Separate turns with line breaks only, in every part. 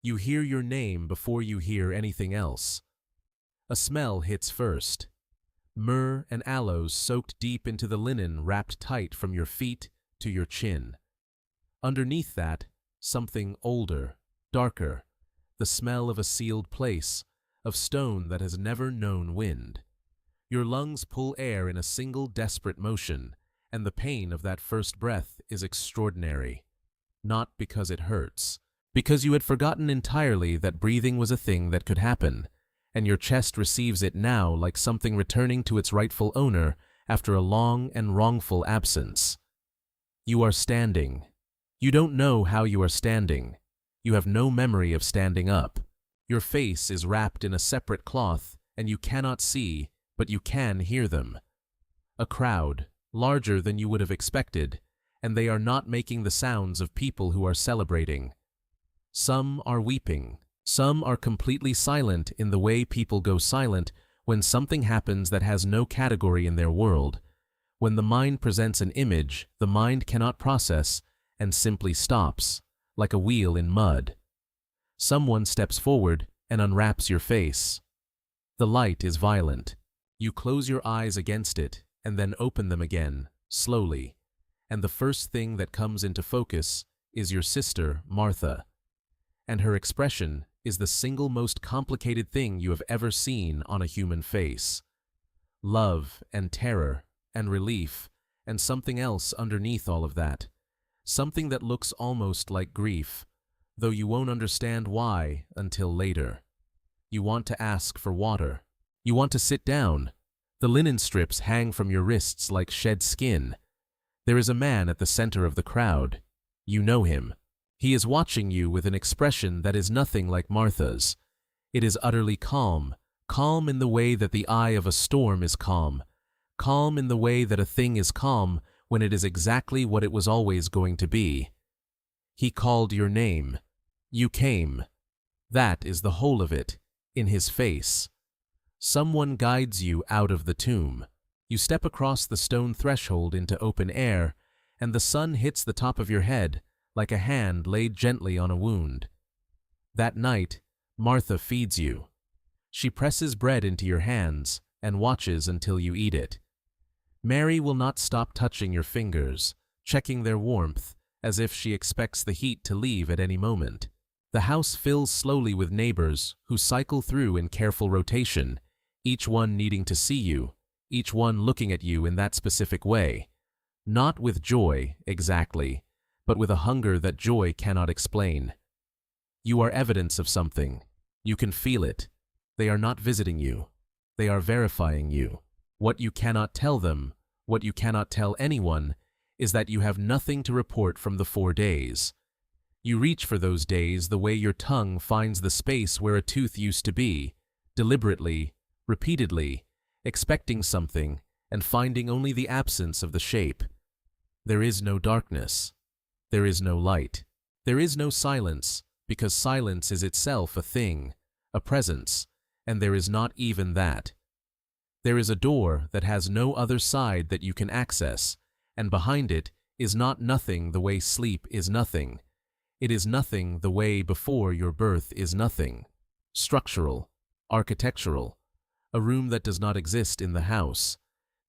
You hear your name before you hear anything else. A smell hits first. Myrrh and aloes soaked deep into the linen wrapped tight from your feet to your chin. Underneath that, something older, darker, the smell of a sealed place, of stone that has never known wind. Your lungs pull air in a single desperate motion, and the pain of that first breath is extraordinary. Not because it hurts, because you had forgotten entirely that breathing was a thing that could happen, and your chest receives it now like something returning to its rightful owner after a long and wrongful absence. You are standing. You don't know how you are standing. You have no memory of standing up. Your face is wrapped in a separate cloth, and you cannot see, but you can hear them. A crowd, larger than you would have expected, and they are not making the sounds of people who are celebrating. Some are weeping. Some are completely silent in the way people go silent when something happens that has no category in their world. When the mind presents an image the mind cannot process and simply stops, like a wheel in mud. Someone steps forward and unwraps your face. The light is violent. You close your eyes against it and then open them again, slowly, and the first thing that comes into focus is your sister, Martha. And her expression is the single most complicated thing you have ever seen on a human face. Love and terror and relief and something else underneath all of that. Something that looks almost like grief, though you won't understand why until later. You want to ask for water. You want to sit down. The linen strips hang from your wrists like shed skin. There is a man at the center of the crowd. You know him. He is watching you with an expression that is nothing like Martha's. It is utterly calm, calm in the way that the eye of a storm is calm, calm in the way that a thing is calm when it is exactly what it was always going to be. He called your name. You came. That is the whole of it, in his face. Someone guides you out of the tomb. You step across the stone threshold into open air, and the sun hits the top of your head, like a hand laid gently on a wound. That night, Martha feeds you. She presses bread into your hands and watches until you eat it. Mary will not stop touching your fingers, checking their warmth, as if she expects the heat to leave at any moment. The house fills slowly with neighbors who cycle through in careful rotation, each one needing to see you, each one looking at you in that specific way. Not with joy, exactly, but with a hunger that joy cannot explain. You are evidence of something. You can feel it. They are not visiting you. They are verifying you. What you cannot tell them, what you cannot tell anyone, is that you have nothing to report from the 4 days. You reach for those days the way your tongue finds the space where a tooth used to be, deliberately, repeatedly, expecting something and finding only the absence of the shape. There is no darkness. There is no light. There is no silence, because silence is itself a thing, a presence, and there is not even that. There is a door that has no other side that you can access, and behind it is not nothing the way sleep is nothing. It is nothing the way before your birth is nothing. Structural, architectural, a room that does not exist in the house.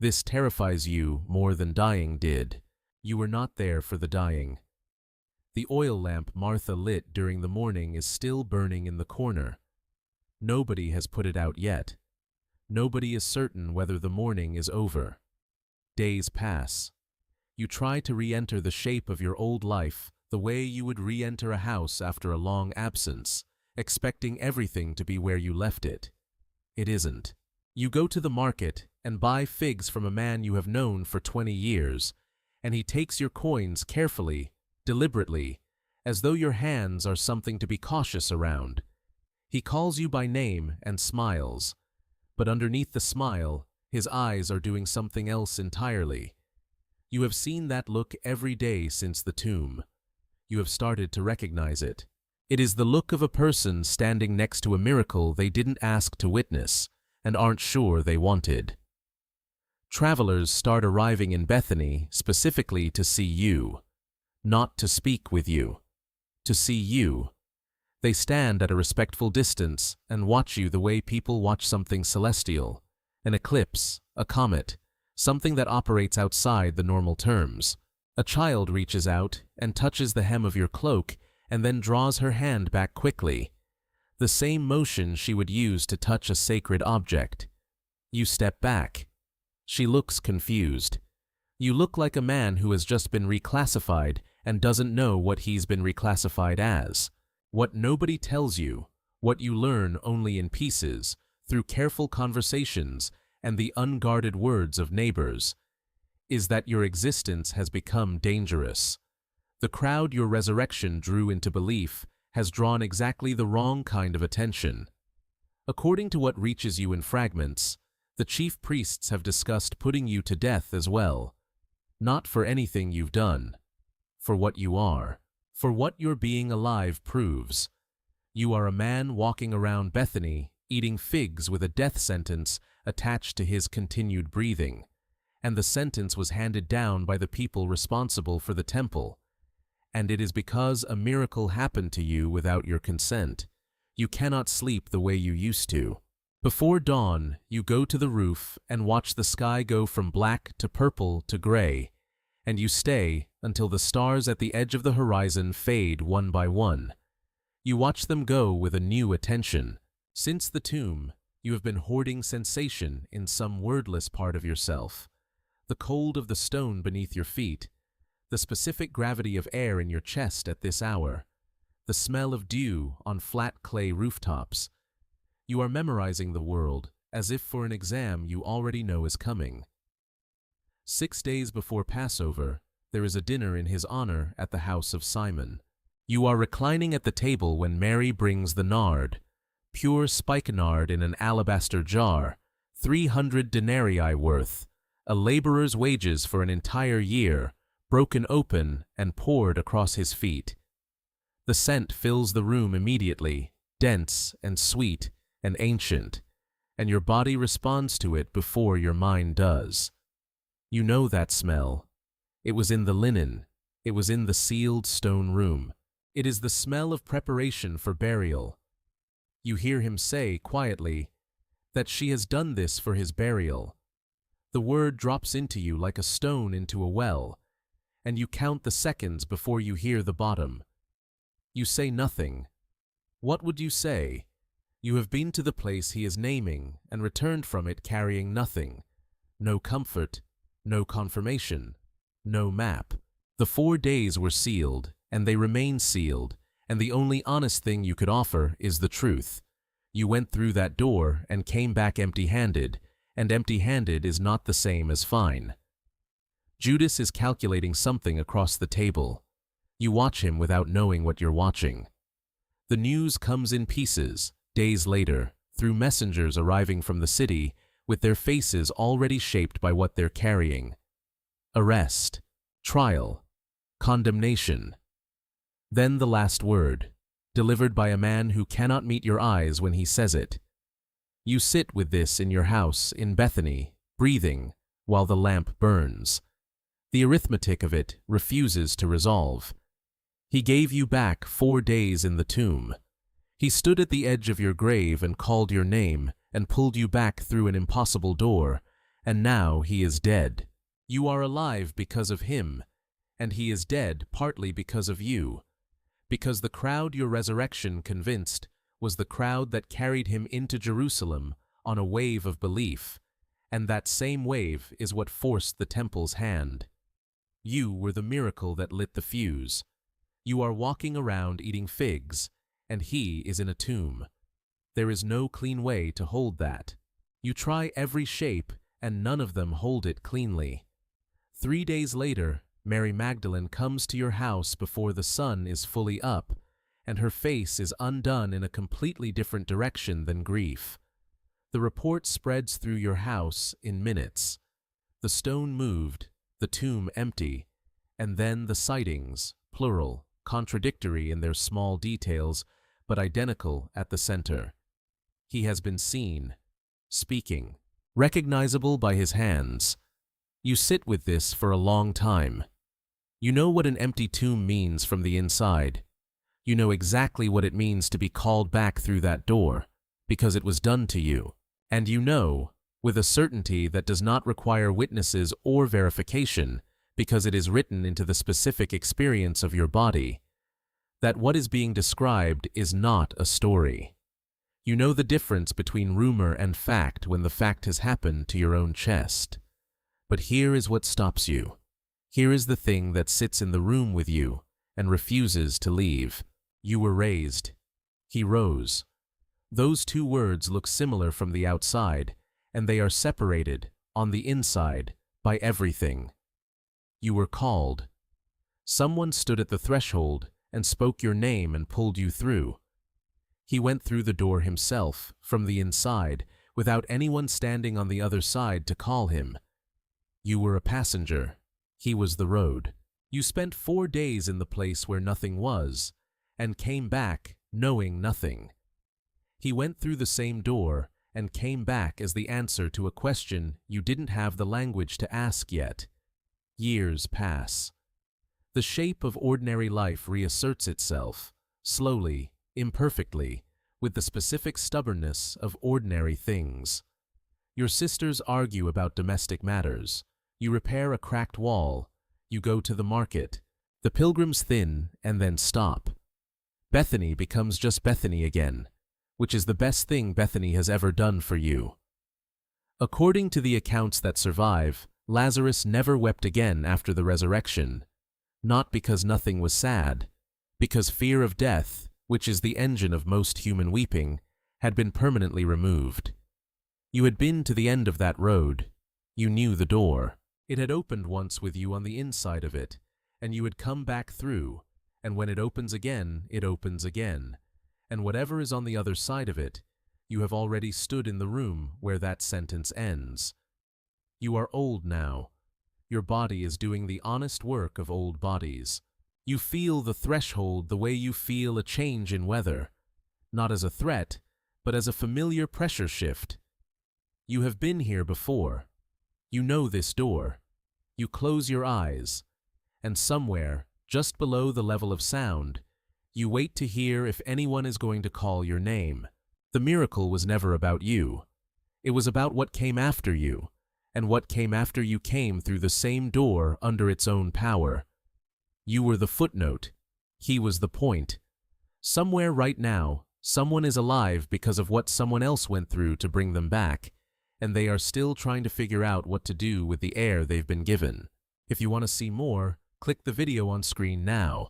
This terrifies you more than dying did. You were not there for the dying. The oil lamp Martha lit during the morning is still burning in the corner. Nobody has put it out yet. Nobody is certain whether the morning is over. Days pass. You try to re-enter the shape of your old life the way you would re-enter a house after a long absence, expecting everything to be where you left it. It isn't. You go to the market and buy figs from a man you have known for 20 years, and he takes your coins carefully, deliberately, as though your hands are something to be cautious around. He calls you by name and smiles, but underneath the smile, his eyes are doing something else entirely. You have seen that look every day since the tomb. You have started to recognize it. It is the look of a person standing next to a miracle they didn't ask to witness and aren't sure they wanted. Travelers start arriving in Bethany specifically to see you, not to speak with you, to see you. They stand at a respectful distance and watch you the way people watch something celestial, an eclipse, a comet, something that operates outside the normal terms. A child reaches out and touches the hem of your cloak and then draws her hand back quickly, the same motion she would use to touch a sacred object. You step back. She looks confused. You look like a man who has just been reclassified and doesn't know what he's been reclassified as. What nobody tells you, what you learn only in pieces, through careful conversations and the unguarded words of neighbors, is that your existence has become dangerous. The crowd your resurrection drew into belief has drawn exactly the wrong kind of attention. According to what reaches you in fragments, the chief priests have discussed putting you to death as well. Not for anything you've done, for what you are, for what your being alive proves. You are a man walking around Bethany, eating figs with a death sentence attached to his continued breathing, and the sentence was handed down by the people responsible for the temple. And it is because a miracle happened to you without your consent. You cannot sleep the way you used to. Before dawn, you go to the roof and watch the sky go from black to purple to gray, and you stay until the stars at the edge of the horizon fade one by one. You watch them go with a new attention. Since the tomb, you have been hoarding sensation in some wordless part of yourself. The cold of the stone beneath your feet, the specific gravity of air in your chest at this hour, the smell of dew on flat clay rooftops. You are memorizing the world as if for an exam you already know is coming. 6 days before Passover, there is a dinner in his honor at the house of Simon. You are reclining at the table when Mary brings the nard, pure spikenard in an alabaster jar, 300 denarii worth, a laborer's wages for an entire year, broken open and poured across his feet. The scent fills the room immediately, dense and sweet and ancient, and your body responds to it before your mind does. You know that smell. It was in the linen. It was in the sealed stone room. It is the smell of preparation for burial. You hear him say quietly that she has done this for his burial. The word drops into you like a stone into a well, and you count the seconds before you hear the bottom. You say nothing. What would you say? You have been to the place he is naming and returned from it carrying nothing. No comfort, no confirmation, no map. The 4 days were sealed, and they remain sealed, and the only honest thing you could offer is the truth. You went through that door and came back empty-handed, and empty-handed is not the same as fine. Judas is calculating something across the table. You watch him without knowing what you're watching. The news comes in pieces, days later, through messengers arriving from the city, with their faces already shaped by what they're carrying. Arrest, trial, condemnation. Then the last word, delivered by a man who cannot meet your eyes when he says it. You sit with this in your house in Bethany, breathing, while the lamp burns. The arithmetic of it refuses to resolve. He gave you back 4 days in the tomb. He stood at the edge of your grave and called your name and pulled you back through an impossible door, and now he is dead. You are alive because of him, and he is dead partly because of you, because the crowd your resurrection convinced was the crowd that carried him into Jerusalem on a wave of belief, and that same wave is what forced the temple's hand. You were the miracle that lit the fuse. You are walking around eating figs, and he is in a tomb. There is no clean way to hold that. You try every shape, and none of them hold it cleanly. 3 days later, Mary Magdalene comes to your house before the sun is fully up, and her face is undone in a completely different direction than grief. The report spreads through your house in minutes. The stone moved, the tomb empty, and then the sightings, plural, contradictory in their small details, but identical at the center. He has been seen, speaking, recognizable by his hands. You sit with this for a long time. You know what an empty tomb means from the inside. You know exactly what it means to be called back through that door, because it was done to you. And you know, with a certainty that does not require witnesses or verification, because it is written into the specific experience of your body, that what is being described is not a story. You know the difference between rumor and fact when the fact has happened to your own chest. But here is what stops you. Here is the thing that sits in the room with you and refuses to leave. You were raised. He rose. Those two words look similar from the outside, and they are separated, on the inside, by everything. You were called. Someone stood at the threshold and spoke your name and pulled you through. He went through the door himself, from the inside, without anyone standing on the other side to call him. You were a passenger. He was the road. You spent 4 days in the place where nothing was, and came back knowing nothing. He went through the same door and came back as the answer to a question you didn't have the language to ask yet. Years pass. The shape of ordinary life reasserts itself, slowly, imperfectly, with the specific stubbornness of ordinary things. Your sisters argue about domestic matters. You repair a cracked wall. You go to the market. The pilgrims thin and then stop. Bethany becomes just Bethany again, which is the best thing Bethany has ever done for you. According to the accounts that survive, Lazarus never wept again after the resurrection, not because nothing was sad, because fear of death, which is the engine of most human weeping, had been permanently removed. You had been to the end of that road. You knew the door. It had opened once with you on the inside of it, and you had come back through, and when it opens again, it opens again. And whatever is on the other side of it, you have already stood in the room where that sentence ends. You are old now. Your body is doing the honest work of old bodies. You feel the threshold the way you feel a change in weather, not as a threat, but as a familiar pressure shift. You have been here before. You know this door. You close your eyes, and somewhere, just below the level of sound, you wait to hear if anyone is going to call your name. The miracle was never about you. It was about what came after you, and what came after you came through the same door under its own power. You were the footnote. He was the point. Somewhere right now, someone is alive because of what someone else went through to bring them back, and they are still trying to figure out what to do with the air they've been given. If you want to see more, click the video on screen now.